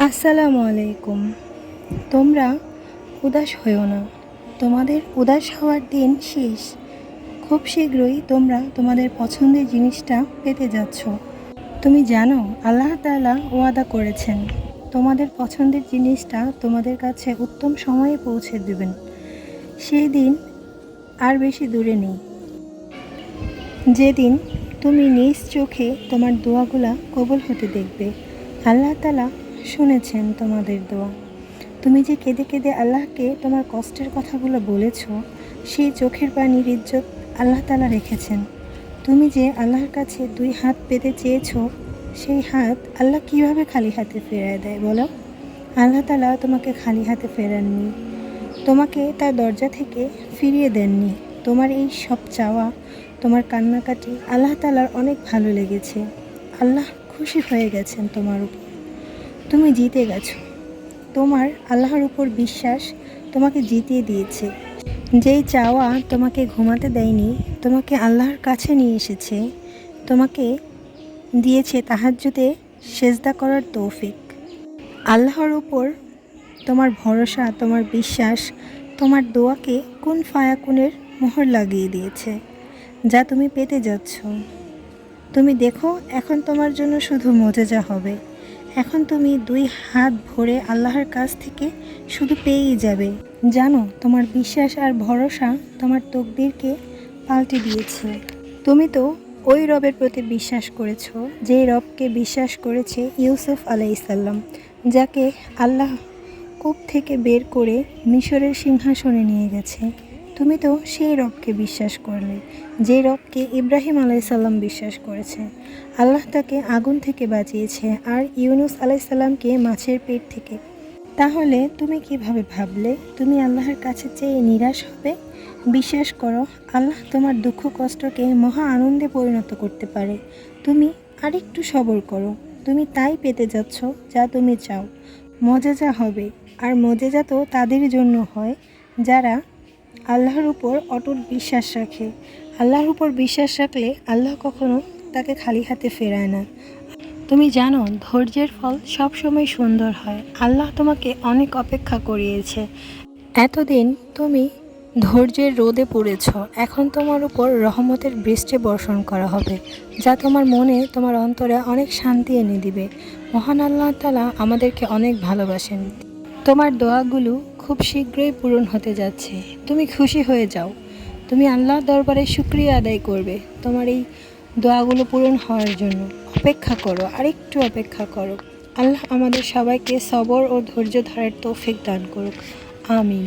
আসসালামু আলাইকুম। তোমরা উদাস হইও না। তোমাদের উদাস হওয়ার দিন শেষ। খুব শীঘ্রই তোমরা তোমাদের পছন্দের জিনিসটা পেতে যাচ্ছ। তুমি জানো আল্লাহ তাআলা ওয়াদা করেছেন তোমাদের পছন্দের জিনিসটা তোমাদের কাছে উত্তম সময়ে পৌঁছে দেবেন। সেই দিন আর বেশি দূরে নেই, যেদিন তুমি নিজ চোখে তোমার দোয়াগুলা কবুল হতে দেখবে। আল্লাহ তাআলা শুনেছেন তোমাদের দোয়া। তুমি যে কেঁদে কেঁদে আল্লাহকে তোমার কষ্টের কথাগুলো বলেছ, সেই চোখের পানির ইজ্জত আল্লাহ তাআলা রেখেছেন। তুমি যে আল্লাহর কাছে 2 হাত পেতে চেয়েছ, সেই হাত আল্লাহ কিভাবে খালি হাতে ফেরায় দেয় বলো? আল্লাহ তাআলা তোমাকে খালি হাতে ফেরাননি, তোমাকে তার দরজা থেকে ফিরিয়ে দেননি। তোমার এই সব চাওয়া, তোমার কান্নাকাটি আল্লাহ তাআলার অনেক ভালো লেগেছে। আল্লাহ খুশি হয়ে গেছেন তোমার উপর। তুমি জিতে গেছো। তোমার আল্লাহর উপর বিশ্বাস তোমাকে জিতিয়ে দিয়েছে। যেই চাওয়া তোমাকে ঘুমাতে দেয়নি, তোমাকে আল্লাহর কাছে নিয়ে এসেছে। তোমাকে দিয়েছে তাহাজ্জুদে সেজদা করার তৌফিক। আল্লাহর উপর তোমার ভরসা, তোমার বিশ্বাস তোমার দোয়াকে কুন ফায়াকুনের মোহর লাগিয়ে দিয়েছে, যা তুমি পেতে যাচ্ছ। তুমি দেখো, এখন তোমার জন্য শুধু মোজেজা হবে। এখন তুমি 2 হাত ভরে আল্লাহর কাছ থেকে শুধু পেয়েই যাবে। জানো, তোমার বিশ্বাস আর ভরসা তোমার তকদিরকে পাল্টে দিয়েছে। তুমি তো ওই রবের প্রতি বিশ্বাস করেছ, যেই রবকে বিশ্বাস করেছে ইউসুফ আলাইহিসসালাম, যাকে আল্লাহ কূপ থেকে বের করে মিশরের সিংহাসনে নিয়ে গেছে। তুমি তো সেই রবকে বিশ্বাস করলে, যে রবকে ইব্রাহিম আলাইহিসসালাম বিশ্বাস করেছে। আল্লাহ তাকে আগুন থেকে বাঁচিয়েছে, আর ইউনুস আলাইহিসসালামকে মাছের পেট থেকে। তাহলে তুমি কিভাবে ভাবলে তুমি আল্লাহর কাছে চেয়ে নিরাশ হবে? বিশ্বাস করো, আল্লাহ তোমার দুঃখ কষ্টকে মহা আনন্দে পরিণত করতে পারে। তুমি আরেকটু সবর করো। তুমি তাই পেতে যাচ্ছ যা তুমি চাও। মজেজা হবে, আর মজেজা তো তাদের জন্য হয় যারা আল্লাহর উপর অটুট বিশ্বাস রাখে। আল্লাহর উপর বিশ্বাস রাখলে আল্লাহ কখনো তাকে খালি হাতে ফেরায় না। তুমি জানো, ধৈর্যের ফল সবসময় সুন্দর হয়। আল্লাহ তোমাকে অনেক অপেক্ষা করিয়েছে। এতদিন তুমি ধৈর্যের রোদে পড়েছ। এখন তোমার উপর রহমতের বৃষ্টি বর্ষণ করা হবে, যা তোমার মনে, তোমার অন্তরে অনেক শান্তি এনে দিবে। মহান আল্লাহ তাআলা আমাদেরকে অনেক ভালোবাসেন। তোমার দোয়াগুলো খুব শীঘ্রই পূরণ হতে যাচ্ছে। তুমি খুশি হয়ে যাও। তুমি আল্লাহর দরবারে শুকরিয়া আদায় করবে তোমার এই দোয়াগুলো পূরণ হওয়ার জন্য। অপেক্ষা করো, আরেকটু অপেক্ষা করো। আল্লাহ আমাদের সবাইকে সবর ও ধৈর্য ধরার তৌফিক দান করুক। আমিন।